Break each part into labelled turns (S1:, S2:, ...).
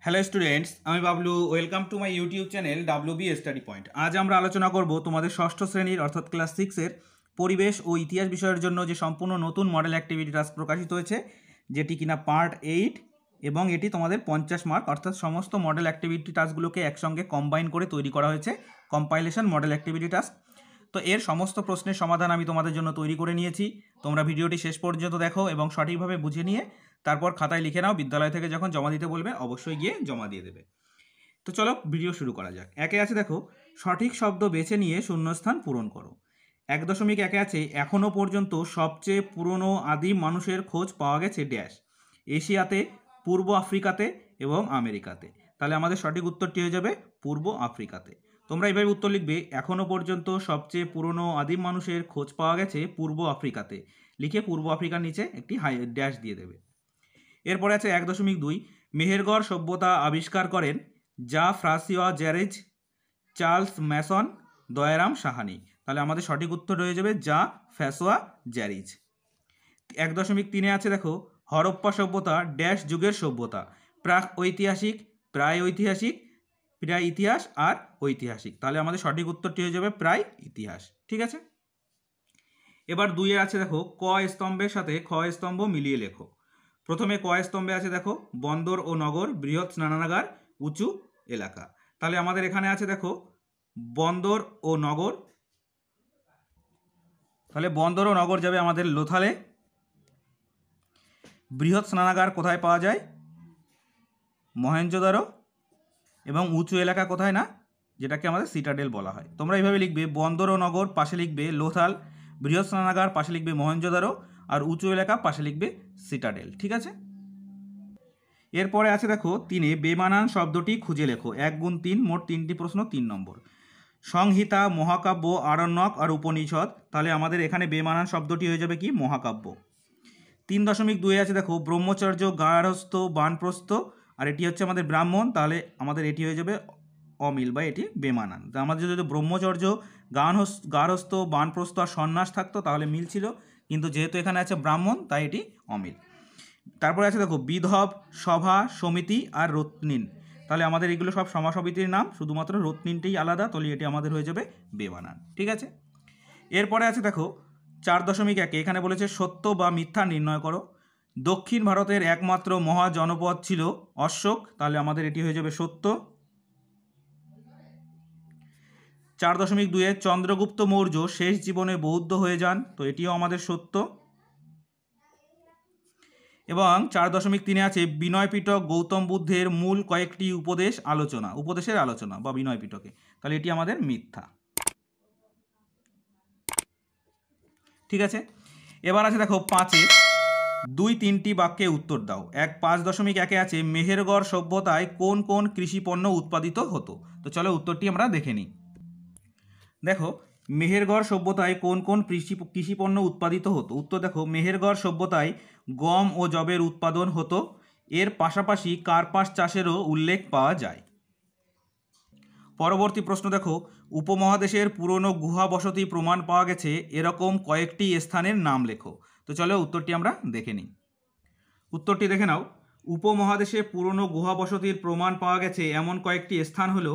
S1: Hello students, আমি Bablu. Welcome to my YouTube channel WB study point. আজ আমরা আলোচনা করব তোমাদের ষষ্ঠ শ্রেণীর অর্থাৎ ক্লাস 6-এর পরিবেশ ও ইতিহাস বিষয়ের জন্য যে সম্পূর্ণ নতুন মডেল অ্যাক্টিভিটি টাস্ক প্রকাশিত হয়েছে, যেটি কিনা পার্ট 8, এবং এটি তোমাদের 50 মার্ক, অর্থাৎ সমস্ত মডেল অ্যাক্টিভিটি টাস্কগুলোকে একসঙ্গে কম্বাইন করে তৈরি করা হয়েছে কম্পাইলেশন মডেল অ্যাক্টিভিটি টাস্ক। তো এর সমস্ত প্রশ্নের সমাধান আমি তোমাদের জন্য তৈরি করে নিয়েছি। তোমরা ভিডিওটি শেষ পর্যন্ত দেখো এবং সঠিকভাবে বুঝে নিয়ে তারপর খাতায় লিখে নাও। বিদ্যালয় থেকে যখন জমা দিতে বলবে অবশ্যই গিয়ে জমা দিয়ে দেবে। তো চলো ভিডিও শুরু করা যাক। একে আছে দেখো, সঠিক শব্দ বেছে নিয়ে শূন্যস্থান পূরণ করো। 1.1 আছে, এখনও পর্যন্ত সবচেয়ে পুরনো আদিম মানুষের খোঁজ পাওয়া গেছে ড্যাশ, এশিয়াতে, পূর্ব আফ্রিকাতে এবং আমেরিকাতে। তাহলে আমাদের সঠিক উত্তরটি হয়ে যাবে পূর্ব আফ্রিকাতে। তোমরা এইভাবে উত্তর লিখবে, এখনও পর্যন্ত সবচেয়ে পুরনো আদিম মানুষের খোঁজ পাওয়া গেছে পূর্ব আফ্রিকাতে, লিখে পূর্ব আফ্রিকার নিচে একটি ড্যাশ দিয়ে দেবে। এরপরে আছে 1.2, মেহেরগড় সভ্যতা আবিষ্কার করেন যা ফ্রাসিয়া জ্যারেজ, চার্লস ম্যাসন, দয়ারাম সাহানি। তাহলে আমাদের সঠিক উত্তর হয়ে যাবে যা ফ্রাসোয়া জ্যারিজ। 1.3 আছে দেখো, হরপ্পা সভ্যতা ড্যাশ যুগের সভ্যতা, প্রাক ঐতিহাসিক, প্রায় ঐতিহাসিক, প্রায় ইতিহাস আর ঐতিহাসিক। তাহলে আমাদের সঠিক উত্তরটি হয়ে যাবে প্রায় ইতিহাস। ঠিক আছে। এবার 2 আছে দেখো, ক স্তম্ভের সাথে খ স্তম্ভ মিলিয়ে লেখো। প্রথমে ক স্তম্ভে আছে দেখো, বন্দর ও নগর, বৃহৎ স্নানাগার, উঁচু এলাকা। তাহলে আমাদের এখানে আছে দেখো বন্দর ও নগর। তাহলে বন্দর ও নগর যাবে আমাদের লোথালে। বৃহৎ স্নানাগার কোথায় পাওয়া যায়? মহেঞ্জোদারো। এবং উঁচু এলাকা কোথায় না, যেটাকে আমাদের সিটাডেল বলা হয়। তোমরা এইভাবে লিখবে, বন্দর ও নগর পাশে লিখবে লোথাল, বৃহৎ স্নানাগার পাশে লিখবে মহেঞ্জোদারো, আর উঁচু এলাকা পাশে লিখবে সিটাডেল। ঠিক আছে। এরপরে আছে দেখো, 3 বেমানান শব্দটি খুঁজে লেখো। 1 × 3, মোট 3টি প্রশ্ন, 3 নম্বর। সংহিতা, মহাকাব্য, আরণ্যক আর উপনিষদ। তাহলে আমাদের এখানে বেমানান শব্দটি হয়ে যাবে কি মহাকাব্য। 3.2 আছে দেখো, ব্রহ্মচর্য, গার্হস্থ, বানপ্রস্থ, আর এটি হচ্ছে আমাদের ব্রাহ্মণ। তাহলে আমাদের এটি হয়ে যাবে অমিল বা এটি বেমানান। তা আমাদের যদি ব্রহ্মচর্য, গার্হস্থ, বানপ্রস্থ আর সন্ন্যাস থাকতো তাহলে মিল ছিল, কিন্তু যেহেতু এখানে আছে ব্রাহ্মণ তাই এটি অমিল। তারপরে আছে দেখো, বিধব, সভা, সমিতি আর রত্নিন। তাহলে আমাদের এগুলো সব সমাসমিতির নাম, শুধুমাত্র রত্নিনটাই আলাদা, তাহলে এটি আমাদের হয়ে যাবে বেমানান। ঠিক আছে। এরপরে আছে দেখো 4.1, এখানে বলেছে সত্য বা মিথ্যা নির্ণয় করো। দক্ষিণ ভারতের একমাত্র মহাজনপদ ছিল অশোক। তাহলে আমাদের এটি হয়ে যাবে সত্য। 4.2, চন্দ্রগুপ্ত মৌর্য শেষ জীবনে বৌদ্ধ হয়ে যান। তো এটিও আমাদের সত্য। এবং 4.3 আছে, বিনয় পিটক গৌতম বুদ্ধের মূল কয়েকটি উপদেশের আলোচনা বা বিনয় পিটকে। তাহলে এটি আমাদের মিথ্যা। ঠিক আছে। এবার আছে দেখো 5, 2-3টি বাক্যে উত্তর দাও। 5.1 আছে, মেহেরগড় সভ্যতায় কোন কোন কৃষিপণ্য উৎপাদিত হতো। তো চলো উত্তরটি আমরা দেখে নিই। দেখো, মেহেরগড় সভ্যতায় কোন কোন কৃষিপণ্য উৎপাদিত হতো। উত্তর দেখো, মেহেরগড় সভ্যতায় গম ও যবের উৎপাদন হতো। এর পাশাপাশি কার্পাস চাষেরও উল্লেখ পাওয়া যায়। পরবর্তী প্রশ্ন দেখো, উপমহাদেশের পুরনো গুহা বসতি প্রমাণ পাওয়া গেছে এরকম কয়েকটি স্থানের নাম লেখো। তো চলো উত্তরটি আমরা দেখে নিই। উত্তরটি দেখে নাও। উপমহাদেশে পুরনো গুহা বসতির প্রমাণ পাওয়া গেছে এমন কয়েকটি স্থান হলো: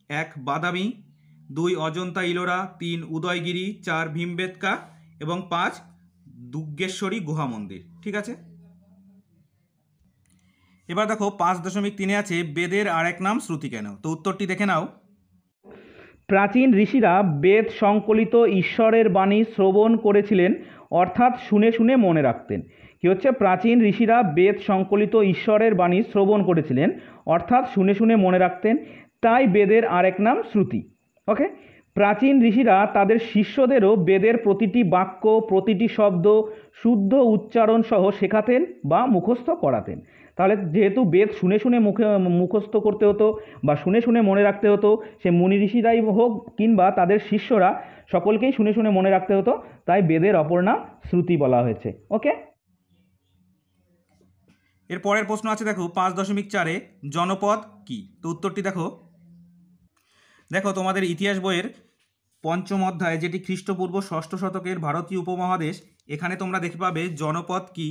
S1: 1 বাদামি, 2 অজন্তা ইলোরা, 3 উদয়গিরি, 4 ভীমবেটকা এবং 5 দুর্গেশ্বরী গুহা মন্দির। ঠিক আছে। এবার দেখো 5.3 আছে, বেদের আরেক নাম শ্রুতি কেন। তো উত্তরটি দেখে নাও।
S2: প্রাচীন ঋষিরা বেদ সংকলিত ঈশ্বরের বাণী শ্রবণ করেছিলেন, অর্থাৎ শুনে শুনে মনে রাখতেন। কি হচ্ছে, প্রাচীন ঋষিরা বেদ সংকলিত ঈশ্বরের বাণী শ্রবণ করেছিলেন, অর্থাৎ শুনে শুনে মনে রাখতেন, তাই বেদের আরেক নাম শ্রুতি। ওকে। প্রাচীন ঋষিরা তাদের শিষ্যদেরও বেদের প্রতিটি বাক্য, প্রতিটি শব্দ শুদ্ধ উচ্চারণ সহ শেখাতেন বা মুখস্থ করাতেন। তাহলে যেহেতু বেদ শুনে শুনে মুখস্থ করতে হতো বা শুনে শুনে মনে রাখতে হতো, সে মুনি ঋষিরাই হোক কিংবা তাদের শিষ্যরা, সকলকেই শুনে শুনে মনে রাখতে হতো, তাই বেদের অপর নাম শ্রুতি বলা হয়েছে। ওকে।
S1: এর পরের প্রশ্ন আছে দেখো 5.4, জনপদ কি। তো উত্তরটি দেখো। দেখো তোমাদের ইতিহাস বইয়ের 5ম অধ্যায়, যেটি খ্রিস্টপূর্ব 6ষ্ঠ শতকের ভারতীয় উপমহাদেশ, এখানে তোমরা দেখতে পাবে জনপদ কি।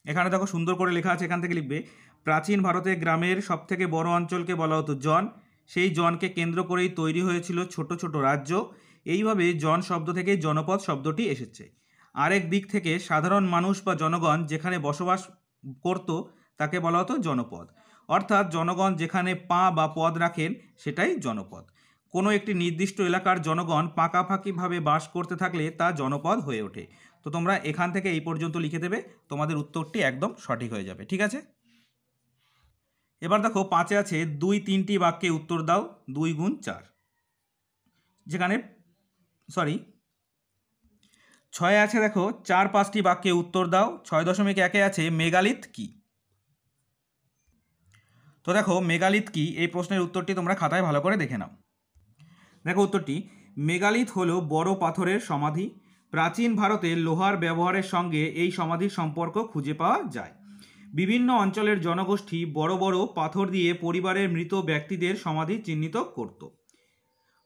S1: এখানে দেখো সুন্দর করে লেখা আছে, এখান থেকে লিখবে প্রাচীন ভারতে গ্রামের সবথেকে বড় অঞ্চলকে বলা হতো জন। সেই জনকে কেন্দ্র করেই তৈরি হয়েছিল ছোট ছোট রাজ্য। এইভাবে জন শব্দ থেকে জনপদ শব্দটি এসেছে। আরেক দিক থেকে সাধারণ মানুষ বা জনগণ যেখানে বসবাস করত তাকে বলা হতো জনপদ। অর্থাৎ জনগণ যেখানে পা বা পদ রাখেন সেটাই জনপদ। কোনো একটি নির্দিষ্ট এলাকার জনগণ পাকাপাকিভাবে বাস করতে থাকলে তা জনপদ হয়ে ওঠে। তো তোমরা এখান থেকে এই পর্যন্ত লিখে দেবে, তোমাদের উত্তরটি একদম সঠিক হয়ে যাবে। ঠিক আছে, এবার দেখো 5-এ আছে 2-3টি বাক্যে উত্তর দাও 2 গুণ 4। যেখানে 6-এ আছে দেখো 4-5টি বাক্যে উত্তর দাও। 6.1-এ আছে মেগালিথ কি। তো দেখো মেগালিথ কি, এই প্রশ্নের উত্তরটি তোমরা খাতায় ভালো করে দেখে নাও। দেখো উত্তরটি, মেগালিথ হলো বড় পাথরের সমাধি। প্রাচীন ভারতে লোহার ব্যবহারের সঙ্গে এই সমাধির সম্পর্ক খুঁজে পাওয়া যায়। বিভিন্ন অঞ্চলের জনগোষ্ঠী বড় বড় পাথর দিয়ে পরিবারের মৃত ব্যক্তিদের সমাধি চিহ্নিত করত।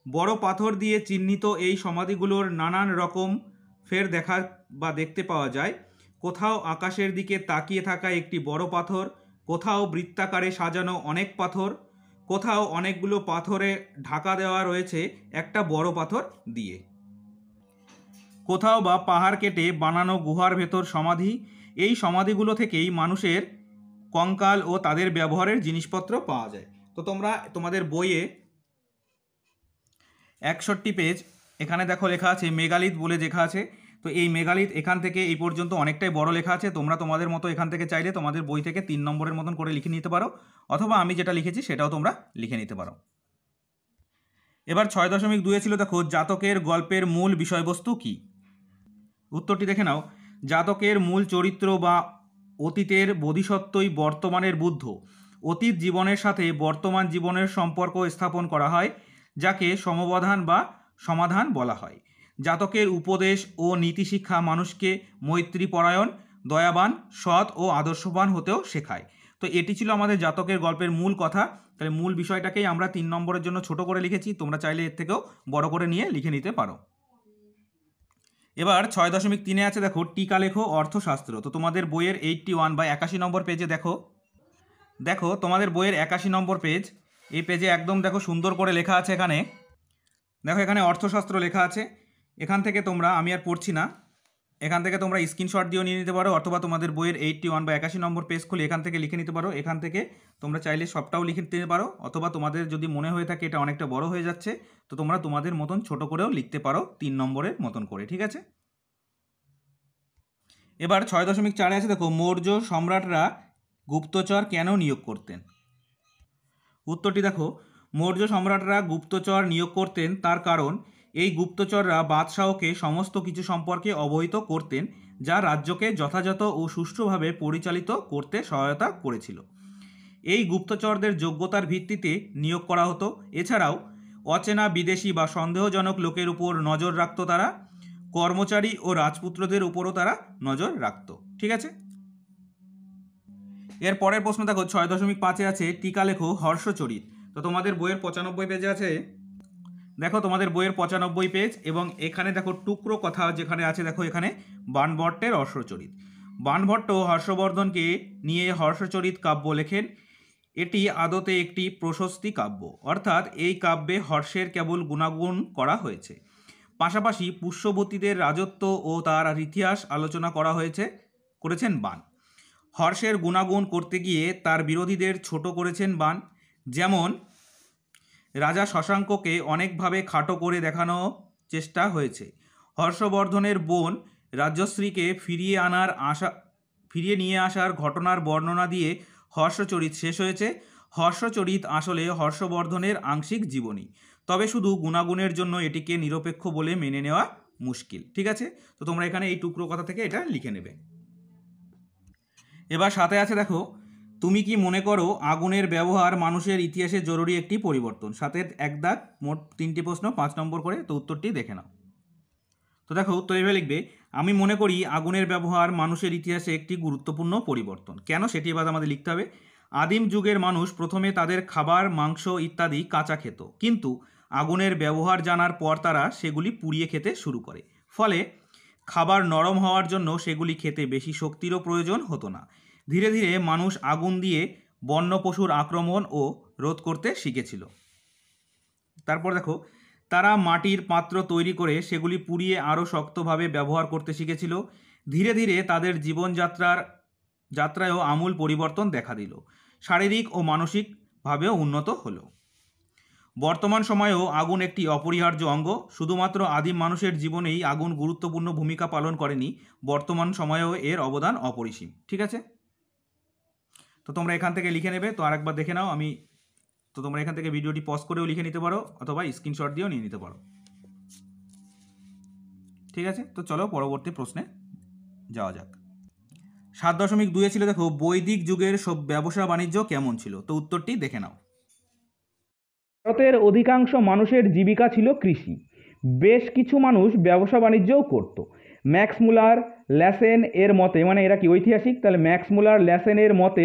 S1: বড় পাথর দিয়ে চিহ্নিত এই সমাধিগুলোর নানান রকম ফের দেখতে পাওয়া যায়। কোথাও আকাশের দিকে তাকিয়ে থাকা একটি বড় পাথর, কোথাও বৃত্তাকারে সাজানো অনেক পাথর, কোথাও অনেকগুলো পাথরে ঢাকা দেওয়া রয়েছে একটা বড় পাথর দিয়ে, কোথাও বা পাহাড় কেটে বানানো গুহার ভেতর সমাধি। এই সমাধিগুলো থেকেই মানুষের কঙ্কাল ও তাদের ব্যবহারের জিনিসপত্র পাওয়া যায়। তো তোমরা তোমাদের বইয়ে 61 পেজ, এখানে দেখো লেখা আছে মেগালিথ বলে লেখা আছে। তো এই মেগালিথ এখান থেকে এই পর্যন্ত অনেকটাই বড় লেখা আছে। তোমরা তোমাদের মতো এখান থেকে চাইলে তোমাদের বই থেকে 3 নম্বরের মতন করে লিখে নিতে পারো, অথবা আমি যেটা লিখেছি সেটাও তোমরা লিখে নিতে পারো। এবার 6.2 ছিল দেখো জাতকের গল্পের মূল বিষয়বস্তু কি। উত্তরটি দেখে নাও। জাতকের মূল চরিত্র বা অতীতের বোধিসত্ত্বই বর্তমানের বুদ্ধ। অতীত জীবনের সাথে বর্তমান জীবনের সম্পর্ক স্থাপন করা হয়, যাকে সমবধান বা সমাধান বলা হয়। জাতকের উপদেশ ও নীতিশিক্ষা মানুষকে মৈত্রীপরায়ণ, দয়াবান, সৎ ও আদর্শবান হতেও শেখায়। তো এটি ছিল আমাদের জাতকের গল্পের মূল কথা। তাহলে মূল বিষয়টাকেই আমরা 3 নম্বরের জন্য ছোট করে লিখেছি, তোমরা চাইলে এর থেকেও বড় করে নিয়ে লিখে নিতে পারো। এবার 6.3-এ আছে দেখো টিকা লেখো অর্থশাস্ত্র। তো তোমাদের বইয়ের 81 বা 81 নম্বর পেজে দেখো তোমাদের বইয়ের 81 নম্বর পেজ, এই পেজে একদম দেখো সুন্দর করে লেখা আছে। এখানে দেখো এখানে অর্থশাস্ত্র লেখা আছে। এখান থেকে তোমরা, আমি আর পড়ছি না, এখান থেকে তোমরা স্ক্রিনশট দিয়েও নিয়ে নিতে পারো, অথবা তোমাদের বইয়ের 81 বা 81 নম্বর পেজ খুলে এখান থেকে লিখে নিতে পারো। এখান থেকে তোমরা চাইলে সবটাও লিখে নিতে পারো, অথবা তোমাদের যদি মনে হয়ে থাকে এটা অনেকটা বড় হয়ে যাচ্ছে, তো তোমরা তোমাদের মতন ছোট করেও লিখতে পারো 3 নম্বরের মতন করে। ঠিক আছে, এবার 6.4-এ আছে দেখো মৌর্য সম্রাটরা গুপ্তচর কেন নিয়োগ করতেন। উত্তরটি দেখো, মৌর্য সম্রাটরা গুপ্তচর নিয়োগ করতেন তার কারণ এই গুপ্তচররা বাদশাহকে সমস্ত কিছু সম্পর্কে অবহিত করতেন, যা রাজ্যকে যথাযথ ও সুষ্ঠুভাবে পরিচালিত করতে সহায়তা করেছিল। এই গুপ্তচরদের যোগ্যতার ভিত্তিতে নিয়োগ করা হতো। এছাড়াও অচেনা বিদেশি বা সন্দেহজনক লোকের উপর নজর রাখত তারা। কর্মচারী ও রাজপুত্রদের উপরও তারা নজর রাখত। ঠিক আছে, এর পরের প্রশ্ন দেখো 6.5-এ আছে টিকা লেখো হর্ষচরিত। তো তোমাদের বইয়ের 95 পেজে আছে, দেখো তোমাদের বইয়ের 95 পেজ, এবং এখানে দেখো টুকরো কথা যেখানে আছে, দেখো এখানে বাণভট্টের হর্ষচরিত। বাণভট্ট হর্ষবর্ধনকে নিয়ে হর্ষচরিত কাব্য লেখেন। এটি আদতে একটি প্রশস্তি কাব্য, অর্থাৎ এই কাব্যে হর্ষের কেবল গুণাগুণ করা হয়েছে। পাশাপাশি পুষ্যবতীদের রাজত্ব ও তার ইতিহাস আলোচনা করেছেন বাণ। হর্ষের গুণাগুণ করতে গিয়ে তার বিরোধীদের ছোট করেছেন বাণ। যেমন রাজা শশাঙ্ককে অনেকভাবে খাটো করে দেখানো চেষ্টা হয়েছে। হর্ষবর্ধনের বোন রাজশ্রীকে ফিরিয়ে নিয়ে আসার ঘটনার বর্ণনা দিয়ে হর্ষচরিত শেষ হয়েছে। হর্ষচরিত আসলে হর্ষবর্ধনের আংশিক জীবনী, তবে শুধু গুণাগুণের জন্য এটিকে নিরপেক্ষ বলে মেনে নেওয়া মুশকিল। ঠিক আছে, তো তোমরা এখানে এই টুকরো কথা থেকে এটা লিখে নেবে। এবার 7-এ আছে দেখো তুমি কি মনে করো আগুনের ব্যবহার মানুষের ইতিহাসে জরুরি একটি পরিবর্তন। 7-এর 1 দাগ, মোট 3টি প্রশ্ন, 5 নম্বর করে। তো উত্তরটি দেখে নাও। তো দেখো উত্তর এভাবে লিখবে, আমি মনে করি আগুনের ব্যবহার মানুষের ইতিহাসে একটি গুরুত্বপূর্ণ পরিবর্তন। কেন সেটি এবার আমাদের লিখতে হবে। আদিম যুগের মানুষ প্রথমে তাদের খাবার, মাংস ইত্যাদি কাঁচা খেত, কিন্তু আগুনের ব্যবহার জানার পর তারা সেগুলি পুড়িয়ে খেতে শুরু করে। ফলে খাবার নরম হওয়ার জন্য সেগুলি খেতে বেশি শক্তিরও প্রয়োজন হতো না। ধীরে ধীরে মানুষ আগুন দিয়ে বন্য পশুর আক্রমণ ও রোধ করতে শিখেছিল। তারপর দেখো, তারা মাটির পাত্র তৈরি করে সেগুলি পুড়িয়ে আরও শক্তভাবে ব্যবহার করতে শিখেছিল। ধীরে ধীরে তাদের যাত্রায়ও আমূল পরিবর্তন দেখা দিল, শারীরিক ও মানসিকভাবেও উন্নত হলো। বর্তমান সময়েও আগুন একটি অপরিহার্য অঙ্গ। শুধুমাত্র আদিম মানুষের জীবনেই আগুন গুরুত্বপূর্ণ ভূমিকা পালন করেনি, বর্তমান সময়েও এর অবদান অপরিসীম। ঠিক আছে, তো তোমরা এখান থেকে লিখে নেবে। তো আরেকবার দেখে নাও, তোমরা এখান থেকে ভিডিওটি পজ করেও লিখে নিতে পারো অথবা স্ক্রিনশট দিয়েও নিয়ে নিতে পারো। ঠিক আছে, তো চলো পরবর্তী প্রশ্নে যাওয়া যাক। 7.2 ছিল দেখো, বৈদিক যুগের সব ব্যবসা বাণিজ্য কেমন ছিল? তো উত্তরটি দেখে নাও।
S2: ভারতের অধিকাংশ মানুষের জীবিকা ছিল কৃষি। বেশ কিছু মানুষ ব্যবসা বাণিজ্যও করত। ম্যাক্স মুলার ল্যাসেন এর মতে, মানে এরা কি ঐতিহাসিক, তাহলে ম্যাক্স মুলার ল্যাসেন এর মতে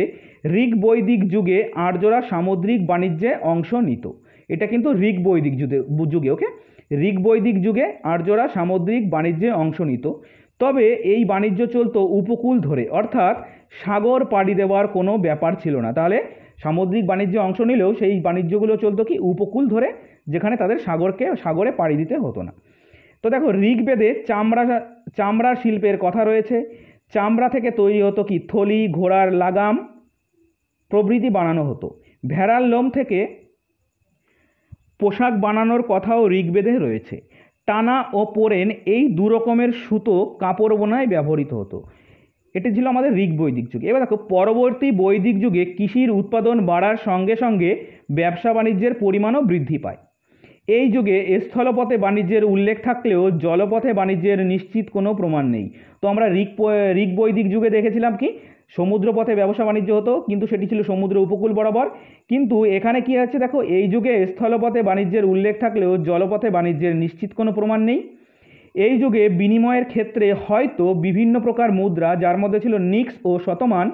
S2: ঋগ বৈদিক যুগে আর্যরা সামুদ্রিক বাণিজ্যে অংশ নিত। এটা কিন্তু ঋগ বৈদিক যুগে ওকে, ঋগ বৈদিক যুগে আর্যরা সামুদ্রিক বাণিজ্যে অংশ নিত। তবে এই বাণিজ্য চলতো উপকূল ধরে, অর্থাৎ সাগর পাড়ি দেওয়ার কোনো ব্যাপার ছিল না। তাহলে সামুদ্রিক বাণিজ্যে অংশ নিলেও সেই বাণিজ্যগুলো চলতো কি উপকূল ধরে, যেখানে তাদের সাগরে পাড়ি দিতে হতো না। তো দেখো, ঋগ্বেদে চামড়া শিল্পের কথা রয়েছে। চামড়া থেকে তৈরি হতো কি থলি, ঘোড়ার লাগাম প্রভৃতি বানানো হতো। ভেড়ার লোম থেকে পোশাক বানানোর কথাও ঋগ্বেদে রয়েছে। টানা ও পোরেন এই দু রকমের সুতো কাপড় বোনায় ব্যবহৃত হতো। এটি ছিল আমাদের ঋগ বৈদিক যুগ। এবার দেখো, পরবর্তী বৈদিক যুগে কৃষির উৎপাদন বাড়ার সঙ্গে সঙ্গে ব্যবসা বাণিজ্যের পরিমাণও বৃদ্ধি পায়। এই যুগে স্থলপথে বাণিজ্যের উল্লেখ থাকলেও জলপথে বাণিজ্যের নিশ্চিত কোনো প্রমাণ নেই। তো আমরা ঋগ বৈদিক যুগে দেখেছিলাম কি সমুদ্রপথে ব্যবসা বাণিজ্য হতো, কিন্তু সেটি ছিল সমুদ্র উপকূল বরাবর। কিন্তু এখানে কি হচ্ছে দেখো, এই যুগে স্থলপথে বাণিজ্যের উল্লেখ থাকলেও জলপথে বাণিজ্যের নিশ্চিত কোনো প্রমাণ নেই। এই যুগে বিনিময়ের ক্ষেত্রে হয়তো বিভিন্ন প্রকার মুদ্রা, যার মধ্যে ছিল নিক্স ও শতমান,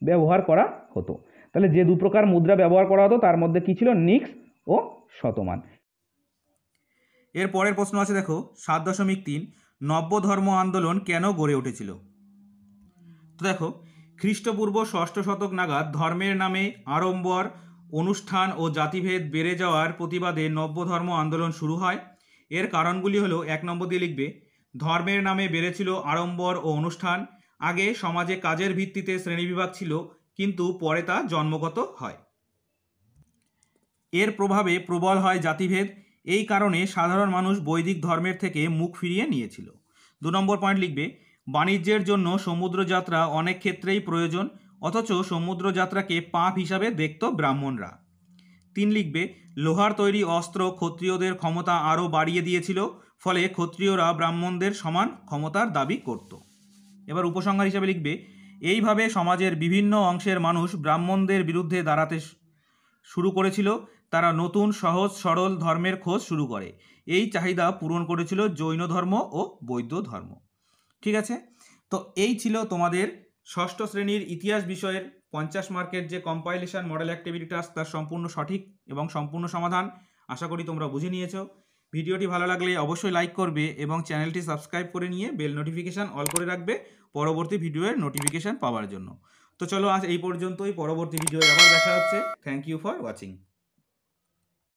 S2: ব্যবহার করা হতো। তাহলে যে দু প্রকার মুদ্রা ব্যবহার করা হতো তার মধ্যে কি ছিল, নিক্স ও শতমান।
S1: এর পরের প্রশ্ন আছে দেখো, 7.3 নব্য ধর্ম আন্দোলন কেন গড়ে উঠেছিল? তো দেখো, খ্রিস্টপূর্ব 6ষ্ঠ শতক নাগাদ ধর্মের নামে আড়ম্বর, অনুষ্ঠান ও জাতিভেদ বেড়ে যাওয়ার প্রতিবাদে নব্য ধর্ম আন্দোলন শুরু হয়। এর কারণগুলি হলো, 1 নম্বর দিয়ে লিখবে, ধর্মের নামে বেড়েছিল আড়ম্বর ও অনুষ্ঠান। আগে সমাজে কাজের ভিত্তিতে শ্রেণীবিভাগ ছিল, কিন্তু পরে তা জন্মগত হয়। এর প্রভাবে প্রবল হয় জাতিভেদ। এই কারণে সাধারণ মানুষ বৈদিক ধর্মের থেকে মুখ ফিরিয়ে নিয়েছিল। 2 নম্বর পয়েন্ট লিখবে, বাণিজ্যের জন্য সমুদ্রযাত্রা অনেক ক্ষেত্রেই প্রয়োজন, অথচ সমুদ্রযাত্রাকে পাপ হিসাবে দেখত ব্রাহ্মণরা। 3 লিখবে, লোহার তৈরি অস্ত্র ক্ষত্রিয়দের ক্ষমতা আরও বাড়িয়ে দিয়েছিল, ফলে ক্ষত্রিয়রা ব্রাহ্মণদের সমান ক্ষমতার দাবি করত। এবার উপসংহার হিসাবে লিখবে, এইভাবে সমাজের বিভিন্ন অংশের মানুষ ব্রাহ্মণদের বিরুদ্ধে দাঁড়াতে শুরু করেছিল। তারা নতুন সহজ সরল ধর্মের খোঁজ শুরু করে। এই চাহিদা পূরণ করেছিল জৈন ধর্ম ও বৌদ্ধ ধর্ম। ঠিক আছে, তো এই ছিল তোমাদের 6ষ্ঠ শ্রেণীর ইতিহাস বিষয়ের 50 মার্কের যে কম্পাইলেশন মডেল অ্যাক্টিভিটি টাস্ক, তার সম্পূর্ণ সঠিক এবং সম্পূর্ণ সমাধান। আশা করি তোমরা বুঝে নিয়েছো। ভিডিওটি ভালো লাগলে অবশ্যই লাইক করবে এবং চ্যানেলটি সাবস্ক্রাইব করে নিয়ে বেল নোটিফিকেশান অল করে রাখবে পরবর্তী ভিডিওর নোটিফিকেশান পাওয়ার জন্য। তো চলো আজ এই পর্যন্তই, পরবর্তী ভিডিওয় আবার দেখা হচ্ছে। Thank you for watching.